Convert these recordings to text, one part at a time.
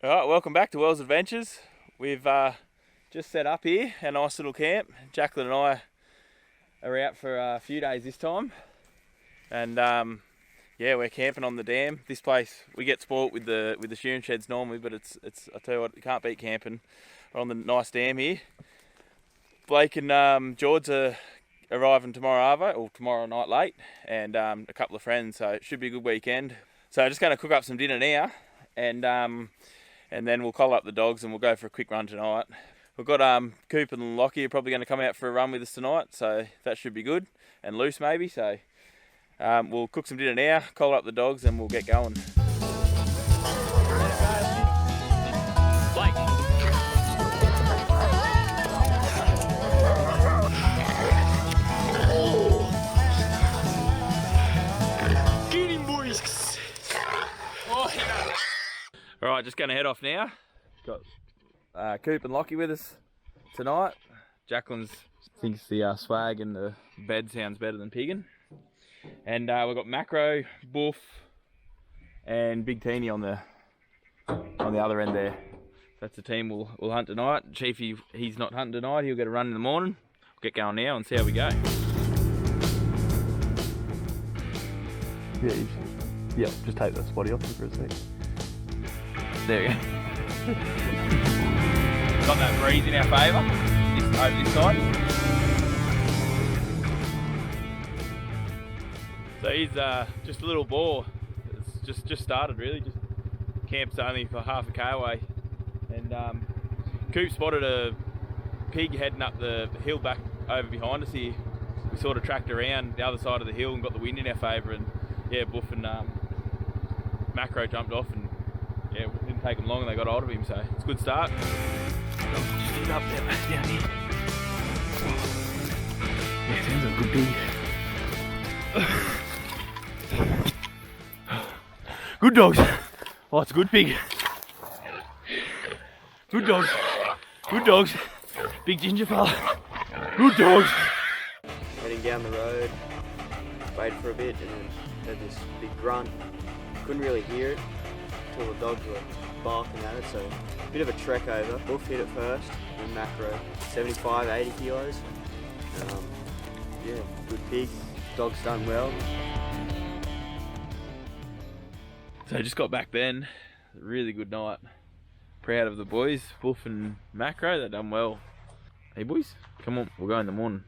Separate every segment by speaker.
Speaker 1: Alright, welcome back to Wells Adventures. We've just set up here, a nice little camp. Jacqueline and I are out for a few days this time. And yeah, we're camping on the dam. This place, we get spoilt with the shearing sheds normally, but it's I tell you what, you can't beat camping. We're on the nice dam here. Blake and George are arriving tomorrow night late, and a couple of friends, so it should be a good weekend. So I'm just going to cook up some dinner now, and then we'll call up the dogs and we'll go for a quick run tonight. We've got Coop and Lockie are probably going to come out for a run with us tonight, so that should be good, and Loose maybe. So we'll cook some dinner now, call up the dogs, and we'll get going. Blake. Get him, boys. Oh, yeah. All right, just going to head off now. Got Coop and Lockie with us tonight. Jacqueline thinks the swag and the bed sounds better than pigging. And we've got Macquarie, Buff, and Big Teeny on the other end there. That's the team we'll hunt tonight. Chiefy, he's not hunting tonight. He'll get a run in the morning. We'll get going now and see how we go.
Speaker 2: Yeah, just take the spotty off for a sec.
Speaker 1: There we go. Got that breeze in our favour, over this side. So he's just a little boar. It's just started really. Just camp's only for half a k away, and Coop spotted a pig heading up the hill back over behind us here. We sort of tracked around the other side of the hill and got the wind in our favour, and yeah, Buff and Macro jumped off, and yeah, it didn't take them long and they got hold of him, so it's a good start. Just up there, down here. Yeah, sounds like a good pig. Good dogs. Oh, it's a good pig. Good dogs. Good dogs. Big ginger fella. Good dogs.
Speaker 3: Heading down the road, waited for a bit, and then heard this big grunt. Couldn't really hear it until the dogs were barking at it, so a bit of a trek over. Buff hit it first, and Macro, 75, 80 kilos. Yeah, good pig. Dog's done well.
Speaker 1: So I just got back then. Really good night. Proud of the boys, Buff and Macro. They done well. Hey boys, come on, we'll go in the morning.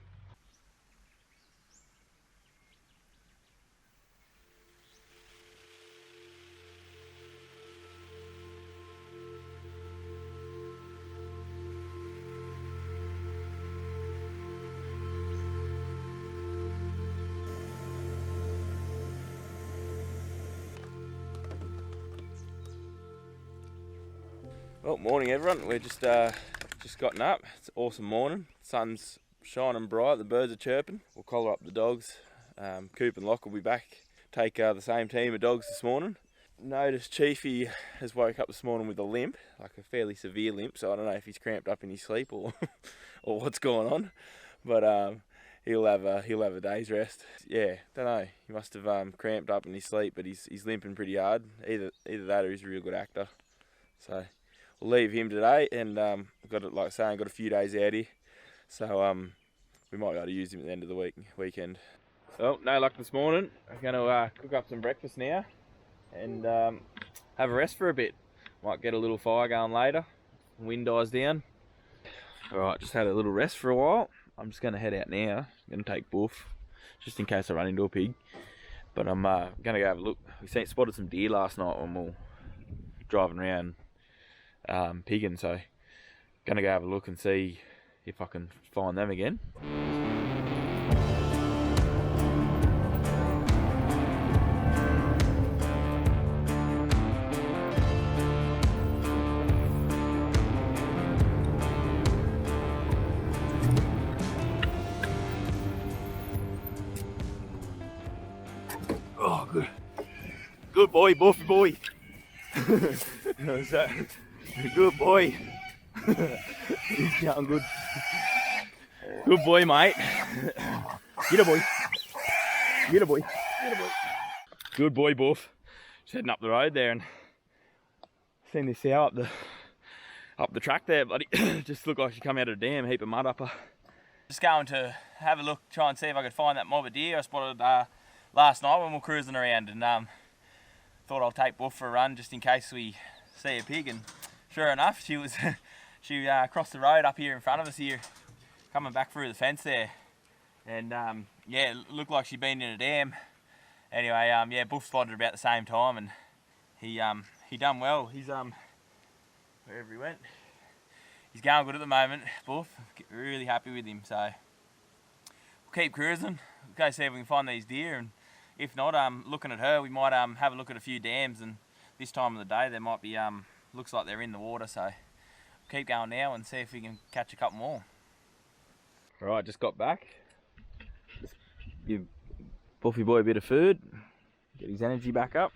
Speaker 1: Well, morning everyone. We're just gotten up. It's an awesome morning. Sun's shining bright. The birds are chirping. We'll collar up the dogs. Coop and Locke will be back. Take the same team of dogs this morning. Noticed Chiefy has woke up this morning with a limp, like a fairly severe limp. So I don't know if he's cramped up in his sleep or or what's going on. But he'll have a day's rest. Yeah, don't know. He must have cramped up in his sleep, but he's limping pretty hard. Either that or he's a real good actor. So we'll leave him today, and got it, like I say, got a few days out here, so we might be able to use him at the end of the weekend. So no luck this morning. I'm going to cook up some breakfast now, and have a rest for a bit. Might get a little fire going later. Wind dies down. All right, just had a little rest for a while. I'm just going to head out now. I'm going to take Buff, just in case I run into a pig. But I'm going to go have a look. We spotted some deer last night when we were driving around pigging, so gonna go have a look and see if I can find them again. Oh, good boy, Buffy boy. Good boy. He's getting good. Good boy, mate. Get a boy. Get a boy. Get a boy. Good boy, Buff. Just heading up the road there and Seen this sow up the track there, buddy. Just looked like she come out of a dam, heap of mud up her. Just going to have a look, try and see if I could find that mob of deer I spotted last night when we were cruising around, and thought I'll take Buff for a run just in case we see a pig. And sure enough, she was she crossed the road up here in front of us here, coming back through the fence there, and yeah, it looked like she'd been in a dam. Anyway, yeah, Buff spotted her about the same time, and he done well. He's wherever he went, he's going good at the moment. Buff, really happy with him. So we'll keep cruising, we'll go see if we can find these deer, and if not, looking at her, we might have a look at a few dams, and this time of the day there might be looks like they're in the water. So we'll keep going now and see if we can catch a couple more. All right, just got back. Just give Buffy boy a bit of food, get his energy back up,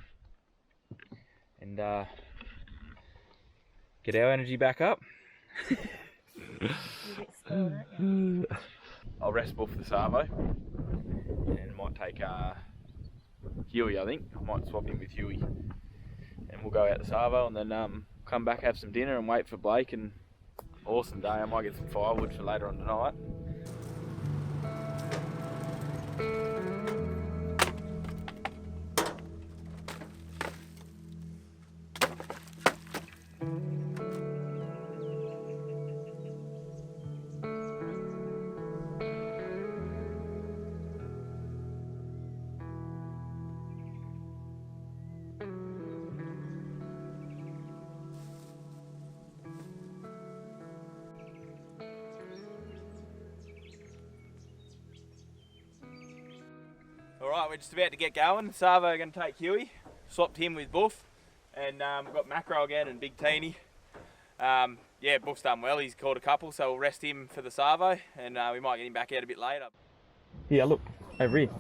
Speaker 1: and get our energy back up. I'll rest Buff the Savo, and might take Huey, I think. I might swap him with Huey, and we'll go out the Savo, and then come back, have some dinner, and wait for Blake. And awesome day. I might get some firewood for later on tonight. Alright, we're just about to get going. Savo are going to take Huey, swapped him with Buff, and we've got Macquarie again and Big Teeny. Yeah, Buff's done well, he's caught a couple, so we'll rest him for the Savo, and we might get him back out a bit later. Here, look, over here.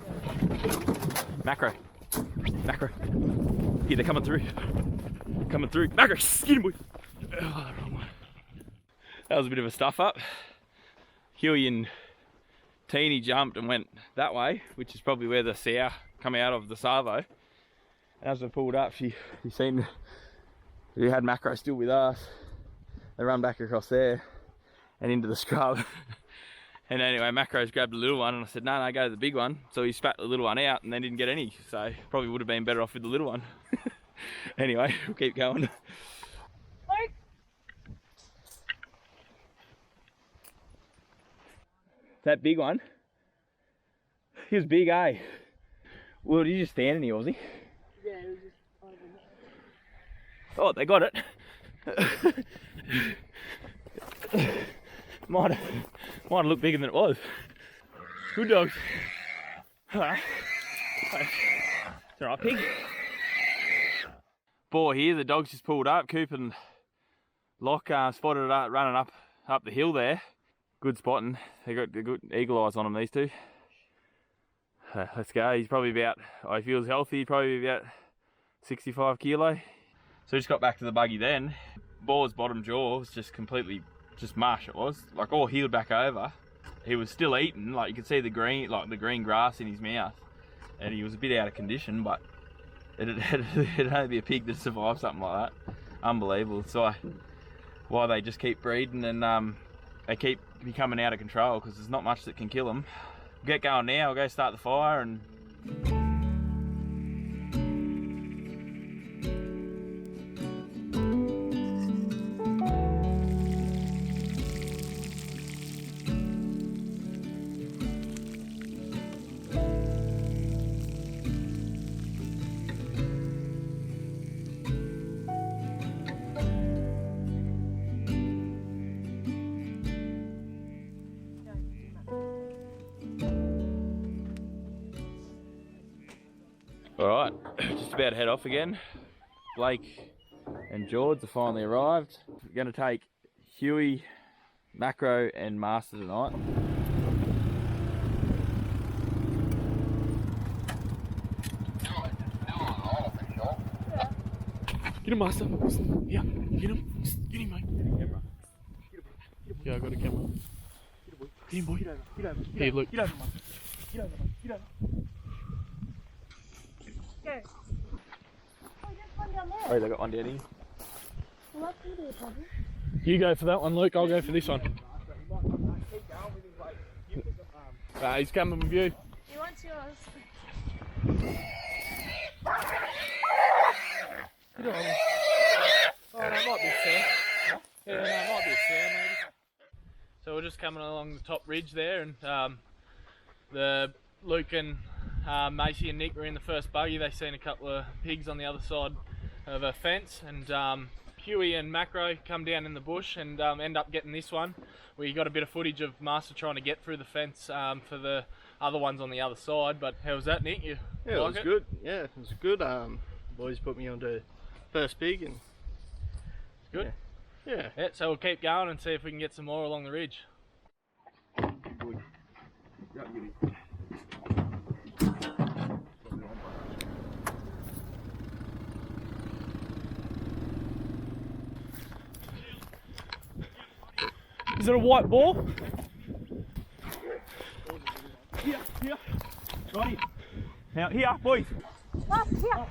Speaker 1: Macquarie. Macquarie. Here, they're coming through. Coming through. Macquarie, get him, boy. Oh, wrong one. That was a bit of a stuff up. Huey and Teeny jumped and went that way, which is probably where the sow come out of the Savo. And as I pulled up, she had Macquarie still with us. They run back across there and into the scrub. And anyway, Macquarie's grabbed the little one, and I said, no, go to the big one. So he spat the little one out and then didn't get any. So probably would have been better off with the little one. Anyway, we'll keep going. That big one, he was big, eh? Well, did he just stand in here, was he?
Speaker 4: Yeah, he was just over there.
Speaker 1: Oh, they got it. might have looked bigger than it was. Good dogs. Alright. It's alright, pig. Boar here, the dogs just pulled up. Coop and Locke spotted it running up the hill there. Good spotting. They got good eagle eyes on them, these two. Let's go. He's probably about, oh, he feels healthy, probably about 65 kilo. So just got back to the buggy then. Boar's bottom jaw was just completely, just mush it was. Like all healed back over. He was still eating, like you could see the green grass in his mouth. And he was a bit out of condition, but it'd only be a pig to survive something like that. Unbelievable. So why they just keep breeding, and they keep becoming out of control, because there's not much that can kill them. Get going now, I'll go start the fire and... Alright, just about to head off again. Blake and George have finally arrived. We're going to take Huey, Macro and Master tonight. Get him, Master. Yeah, get him. Get him, mate. Get him, camera. Yeah, I got a camera. Get him, boy. Get over. Here, look. Get over, mate. Get over, mate. Get over.
Speaker 4: Go. Oh, there's one down there.
Speaker 1: Oh, they got one down here.
Speaker 4: What do you do, Pabby?
Speaker 5: You go for that one, Luke. I'll go for this one. He's coming with you.
Speaker 4: He wants yours.
Speaker 5: Get on. Oh, no, it might be a fair. Yeah, no, it might be a fair, maybe. So we're just coming along the top ridge there, and the Luke and Macy and Nick were in the first buggy. They seen a couple of pigs on the other side of a fence, and Huey and Macquarie come down in the bush and end up getting this one. We got a bit of footage of Master trying to get through the fence for the other ones on the other side. But how was that, Nick? You
Speaker 6: Yeah,
Speaker 5: like
Speaker 6: it was good. Yeah, it was good. Boys put me onto first pig and
Speaker 5: good.
Speaker 6: Yeah.
Speaker 5: Yeah, so we'll keep going and see if we can get some more along the ridge. Is it a white ball? Here. Got him. Now, here, boys.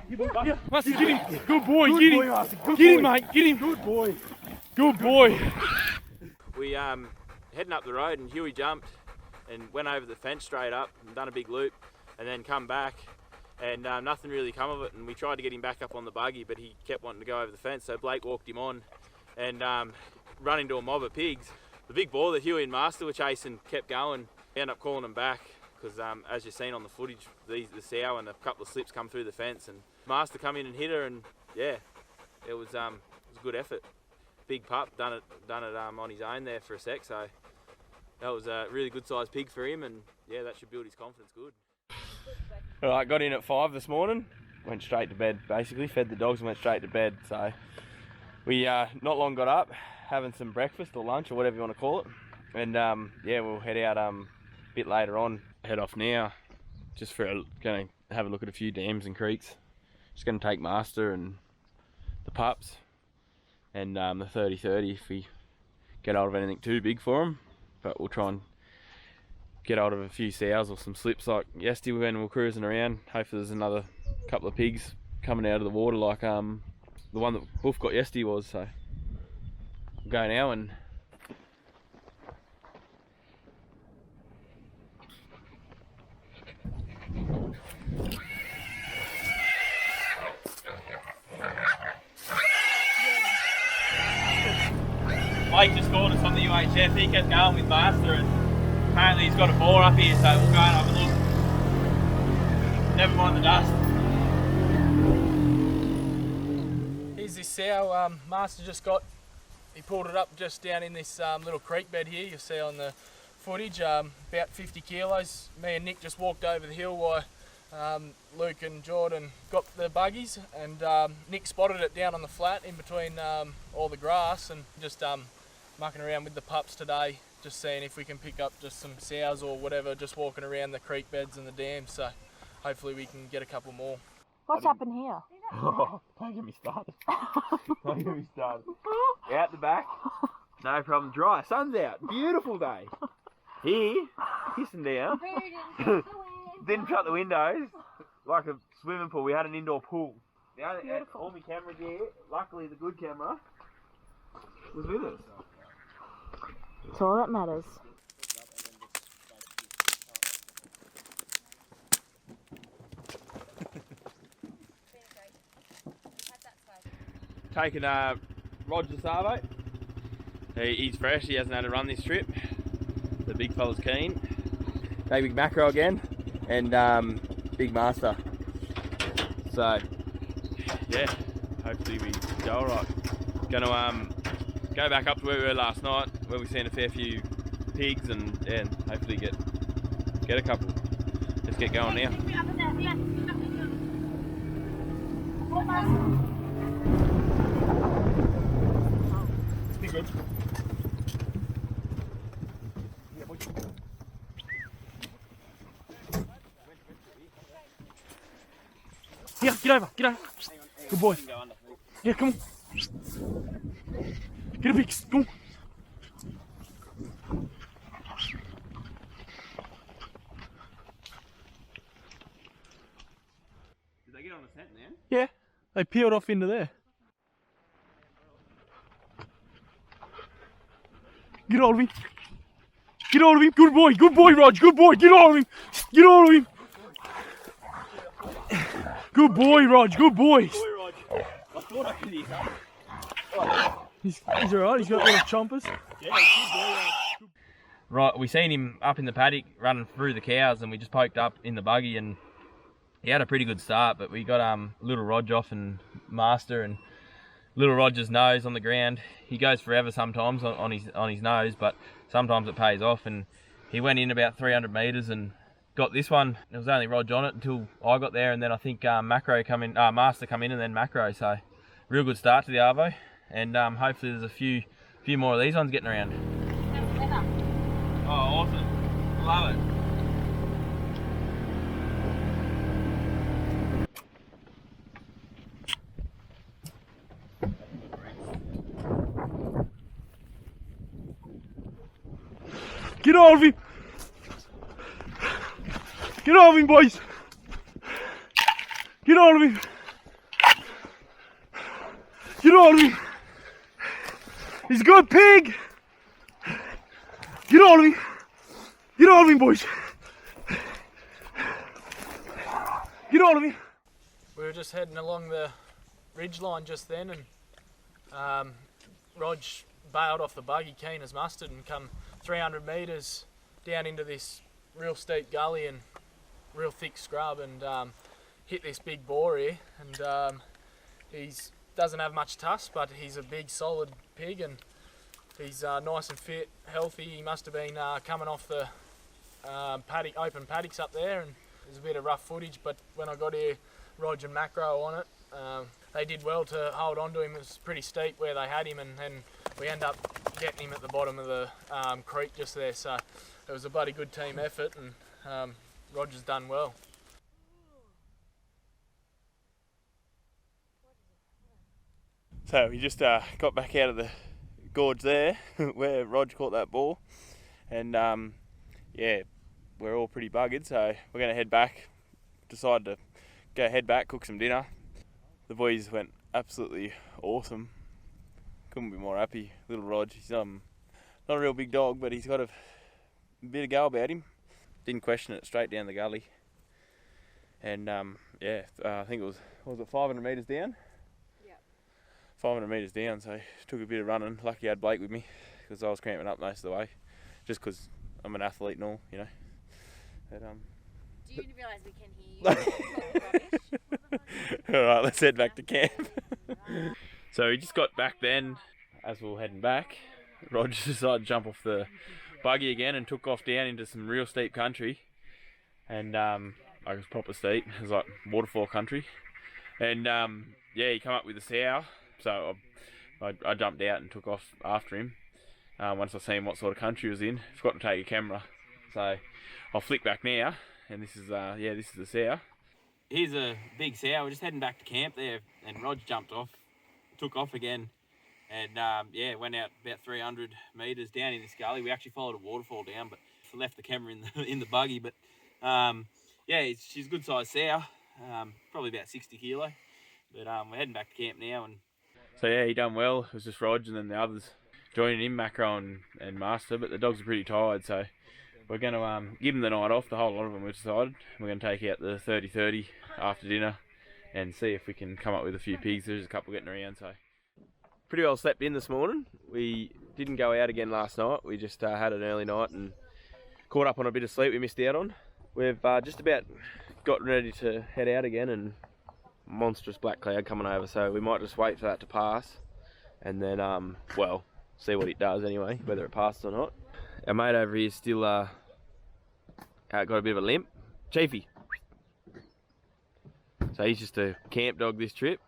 Speaker 5: Here. Master, get him. Good boy, get him. Get him, mate, get him. Good boy. Good boy.
Speaker 1: We heading up the road, and Huey jumped and went over the fence straight up and done a big loop, and then come back, and nothing really come of it. And we tried to get him back up on the buggy, but he kept wanting to go over the fence, so Blake walked him on and run into a mob of pigs. The big boar that Huey and Master were chasing kept going. We ended up calling them back because, as you've seen on the footage, the sow and a couple of slips come through the fence, and Master come in and hit her, and yeah, it was a good effort. Big pup, done it on his own there for a sec, so that was a really good sized pig for him, and yeah, that should build his confidence good. Alright, got in at 5 this morning, went straight to bed basically, fed the dogs and went straight to bed. So we not long got up, having some breakfast or lunch or whatever you want to call it, and yeah, we'll head out a bit later on. Head off now, just going to have a look at a few dams and creeks. Just going to take Master and the pups and the 30-30 if we get hold of anything too big for them, but we'll try and get hold of a few sows or some slips like yesterday when we were cruising around. Hopefully there's another couple of pigs coming out of the water like the one that Wolf got yesterday was. So we'll go now and Blake just called us on the UHF. He kept going with Master, and apparently he's got a boar up here, so we'll go and have a look. Never mind the dust.
Speaker 5: Here's this sow Master just got. He pulled it up just down in this little creek bed here. You'll see on the footage, about 50 kilos. Me and Nick just walked over the hill while Luke and Jordan got the buggies, and Nick spotted it down on the flat in between all the grass, and just mucking around with the pups today, just seeing if we can pick up just some sows or whatever, just walking around the creek beds and the dams, so hopefully we can get a couple more.
Speaker 4: What's happened here?
Speaker 1: Oh, don't get me started. Don't get me started. Out the back, no problem, dry, sun's out, beautiful day. Here, pissing down. Didn't shut the windows, like a swimming pool. We had an indoor pool. All my cameras here, luckily the good camera was with us.
Speaker 4: That's all that matters.
Speaker 1: Taking Roger Savo. He's fresh, he hasn't had to run this trip. The big fella's keen. Take Big Macro again, and Big Master. So, yeah, hopefully we go alright. Gonna go back up to where we were last night, where we seen a fair few pigs, and yeah, hopefully get a couple. Let's get going now. Be good.
Speaker 5: Here, get over. Good boy. Yeah, come on. Get a big, come on.
Speaker 1: Did they get on the scent then?
Speaker 5: Yeah, they peeled off into there.
Speaker 2: Get hold of him. Get hold of him. Good boy, Rog. Good boy. Get hold of him. Get hold of him. Good boy, Rog. Good boy.
Speaker 1: I thought I could hear something.
Speaker 2: He's alright. He's got little chompers.
Speaker 1: Right, we seen him up in the paddock running through the cows, and we just poked up in the buggy, and he had a pretty good start, but we got little Rog off and Master, and little Roger's nose on the ground. He goes forever sometimes on his nose, but sometimes it pays off, and he went in about 300 metres and got this one. There was only Rog on it until I got there, and then I think Master come in, and then Macquarie. So real good start to the Arvo, and hopefully there's a few more of these ones getting around. Oh, awesome! Love it.
Speaker 2: Get hold of him. Get hold of him, boys. Get hold of him. Get hold of him. He's a good pig. Get hold of him. Get hold of him, boys. Get hold of him.
Speaker 5: We were just heading along the ridge line just then, and Rog bailed off the buggy keen as mustard and come 300 metres down into this real steep gully and real thick scrub, and hit this big boar here. And he doesn't have much tusk, but he's a big solid pig, and he's nice and fit, healthy. He must have been coming off the open paddocks up there, and there's a bit of rough footage, but when I got here, Rog and Macquarie on it. They did well to hold on to him. It was pretty steep where they had him, and we end up getting him at the bottom of the creek just there. So it was a bloody good team effort, and Roger's done well.
Speaker 1: So we just got back out of the gorge there where Rog caught that boar, and yeah, we're all pretty buggered, so we're going to head back. Decided to head back, cook some dinner. The boys went absolutely awesome. Couldn't be more happy. Little Rog, he's not a real big dog, but he's got a bit of go about him. Didn't question it, straight down the gully. And yeah, I think it was it 500 metres down? 500 metres down, so took a bit of running. Lucky I had Blake with me, because I was cramping up most of the way, just because I'm an athlete and all, you know. But,
Speaker 7: do you realise we can hear you?
Speaker 1: Alright, let's head back to camp. So we just got back then, as we were heading back. Roger decided to jump off the buggy again and took off down into some real steep country. And I was proper steep, it was like waterfall country. And yeah, he came up with a sow. So I jumped out and took off after him. Once I seen what sort of country he was in, forgot to take a camera. So I'll flick back now, and this is yeah, this is the sow. Here's a big sow. We're just heading back to camp there, and Rog jumped off, took off again, and yeah, went out about 300 metres down in this gully. We actually followed a waterfall down, but left the camera in the buggy. But yeah, she's a good sized sow, probably about 60 kilo. But we're heading back to camp now, and so yeah, he done well. It was just Rog and then the others joining him, Macquarie and Master, but the dogs are pretty tired, so we're going to give them the night off, the whole lot of them we've decided. We're going to take out the 30-30 after dinner and see if we can come up with a few pigs. There's a couple getting around, so. Pretty well slept in this morning. We didn't go out again last night. We just had an early night and caught up on a bit of sleep we missed out on. We've just about got ready to head out again, and monstrous black cloud coming over, so we might just wait for that to pass and then well, see what it does anyway, whether it passes or not. Our mate over here still got a bit of a limp. Chiefy. So he's just a camp dog this trip.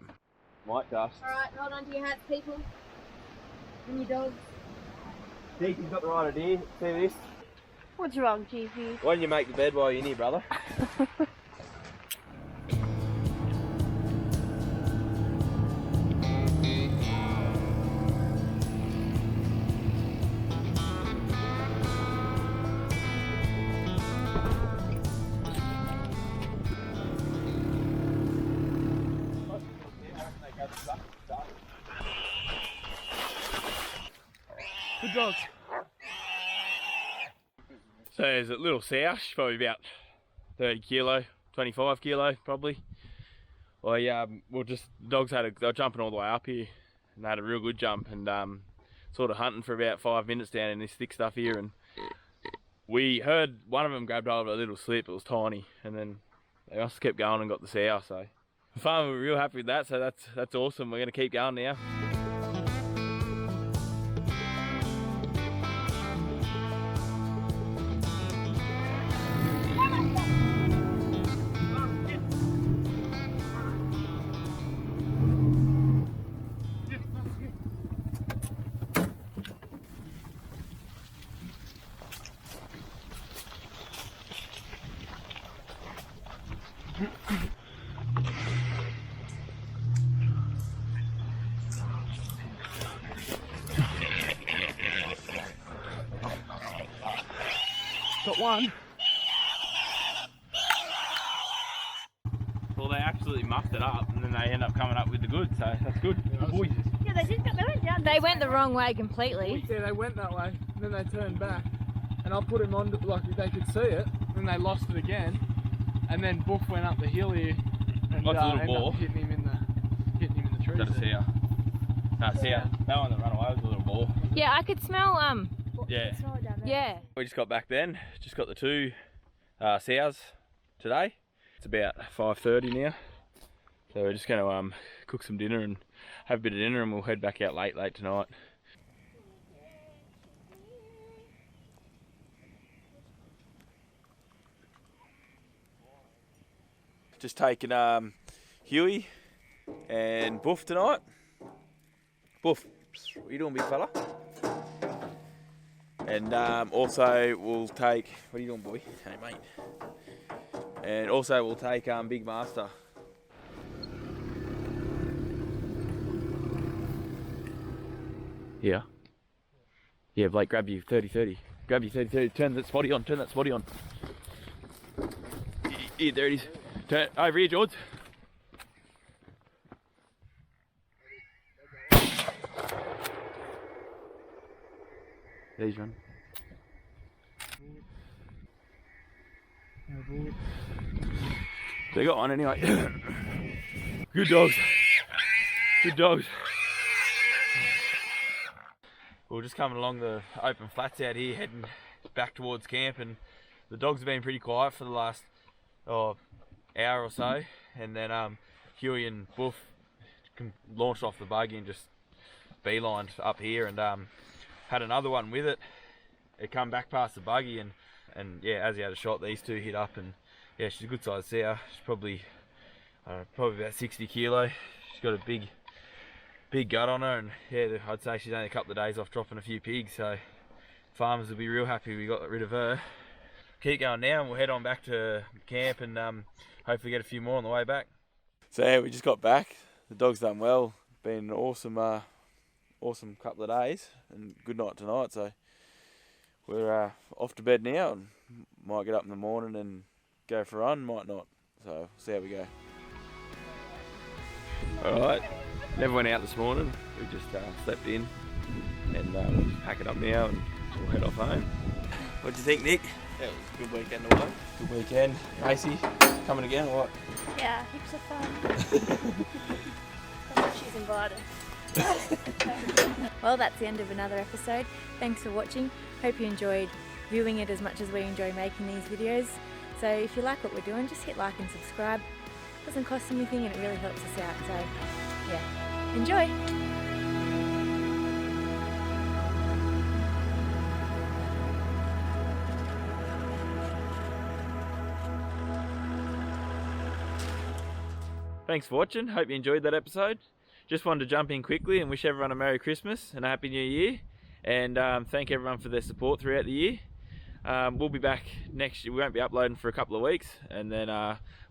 Speaker 1: Might dust.
Speaker 7: Alright, hold on to your hats, people. And your dogs.
Speaker 1: Chiefy's got the right idea. See this?
Speaker 4: What's wrong, Chiefy?
Speaker 1: Why don't you make the bed while you're in here, brother?
Speaker 2: Good dogs.
Speaker 1: So there's a little sow, she's probably about 30 kilo, 25 kilo probably. Well, the dogs they were jumping all the way up here, and they had a real good jump, and sort of hunting for about 5 minutes down in this thick stuff here, and we heard one of them grabbed hold of a little slip. It was tiny, and then they must have kept going and got the sow. So the farmer were real happy with that, so that's awesome. We're going to keep going now.
Speaker 2: Got one.
Speaker 1: Well, they absolutely muffed it up, and then they end up coming up with the goods, so that's good. Good boys.
Speaker 7: Yeah, they did. They went down. They went the wrong way completely.
Speaker 5: Yeah, they went that way, then they turned back, and I put him on like they could see it. Then they lost it again, and then Buff went up the hill here, and
Speaker 1: That's a little
Speaker 5: ended
Speaker 1: boar.
Speaker 5: up hitting him in the tree.
Speaker 1: Got a sow. No, sow. That one that ran away was a little boar.
Speaker 7: Yeah, I could smell.
Speaker 1: Yeah.
Speaker 7: Yeah.
Speaker 1: We just got back then. Just got the 2 sows today. It's about 5:30 now. So we're just going to cook some dinner and have a bit of dinner, and we'll head back out late tonight. Just taking Huey and Buff tonight. Buff, what are you doing, big fella? And also we'll take, what are you doing, boy? Hey, mate. And also we'll take Big Master. Yeah. Yeah, Blake, grab you 30-30. Grab you 30-30. Turn that spotty on. Turn that spotty on. Yeah, there it is. Turn over here, George. There's one. They got one anyway. Good dogs. Good dogs. We're just coming along the open flats out here, heading back towards camp, and the dogs have been pretty quiet for the last hour or so, and then Huey and Buff launched off the buggy and just beelined up here, and had another one with it. It come back past the buggy, and yeah, as he had a shot, these 2 hit up, and yeah, she's a good sized sow. She's probably about 60 kilo. She's got a big gut on her, and yeah, I'd say she's only a couple of days off dropping a few pigs, so farmers will be real happy we got rid of her. Keep going now, and we'll head on back to camp, and hopefully get a few more on the way back. So yeah, we just got back. The dog's done well. Been an awesome couple of days, and good night tonight. So we're off to bed now, and might get up in the morning and go for a run, might not. So we'll see how we go. Alright, never went out this morning. We just slept in, and we'll just pack it up now and we'll head off home. What do you think, Nick?
Speaker 6: Yeah, it was a good weekend away.
Speaker 1: Good weekend. Macy, coming again or what?
Speaker 7: Yeah, heaps of fun. She's invited. Well, that's the end of another episode. Thanks for watching. Hope you enjoyed viewing it as much as we enjoy making these videos. So if you like what we're doing, just hit like and subscribe. It doesn't cost anything, and it really helps us out. So yeah, enjoy.
Speaker 1: Thanks for watching. Hope you enjoyed that episode. Just wanted to jump in quickly and wish everyone a Merry Christmas and a Happy New Year, and thank everyone for their support throughout the year. We'll be back next year. We won't be uploading for a couple of weeks, and then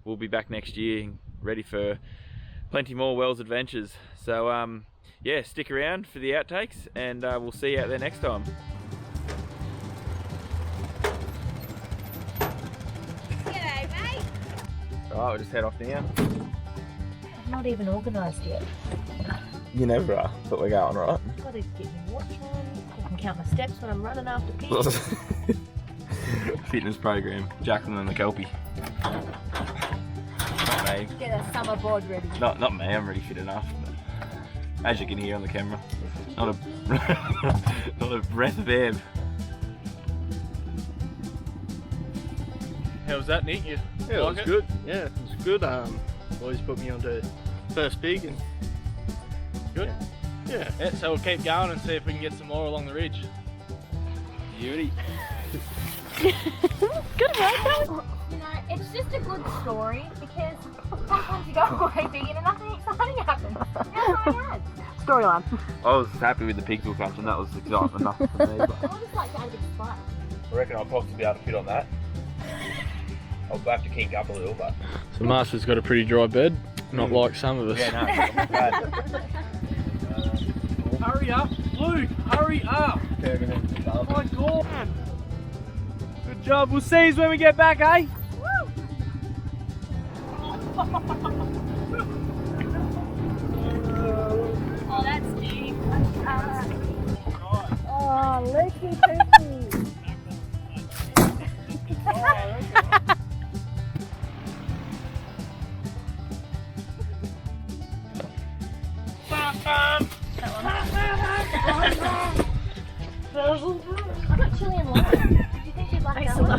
Speaker 1: we'll be back next year ready for plenty more Wells adventures. So yeah, stick around for the outtakes, and we'll see you out there next time.
Speaker 7: G'day, mate.
Speaker 1: Alright, we'll just head off now.
Speaker 7: I'm not even organised yet.
Speaker 1: You never are, but we're going, right?
Speaker 7: Got to get my watch on. I can count my steps when I'm running after pigs.
Speaker 1: fitness program, Jacqueline and the Kelpie. Not me.
Speaker 7: Get a summer board ready.
Speaker 1: Not me, I'm already fit enough. But as you can hear on the camera, not a not a breath of air.
Speaker 5: How was that, Nick? You
Speaker 6: Yeah,
Speaker 5: like
Speaker 6: it was good. Yeah, it was good. Boys put me on to first pig and
Speaker 5: Good.
Speaker 6: yeah.
Speaker 5: Yeah, so we'll keep going and see if we can get some more along the ridge.
Speaker 1: Beauty.
Speaker 7: Good work.
Speaker 8: You know, it's just a good story because sometimes you go away vegan and nothing exciting happens. That's what I had.
Speaker 7: Storyline.
Speaker 1: I was happy with the pigs we were catching, that was excitement enough for me. But
Speaker 8: I just like to add a bit of spice.
Speaker 1: I reckon I'll possibly be able to fit on that. I'll have to kink up a little, but
Speaker 5: So Master's got a pretty dry bed, not like some of us.
Speaker 1: yeah, no, it's not bad.
Speaker 5: Hurry up, Luke! Hurry up! Oh my god! Good job. We'll see you when we get back, eh?
Speaker 8: Oh, that's deep.
Speaker 7: Oh, Lucy Poopy.
Speaker 8: I got chili and lime. Did you think you'd like that one?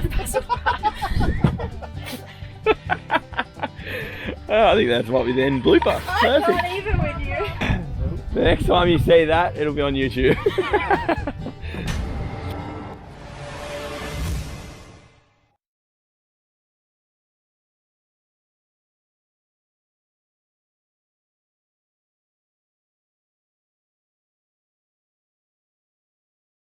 Speaker 1: I think that's what we then blooper. Perfect.
Speaker 7: Even with you.
Speaker 1: The next time you see that, it'll be on YouTube.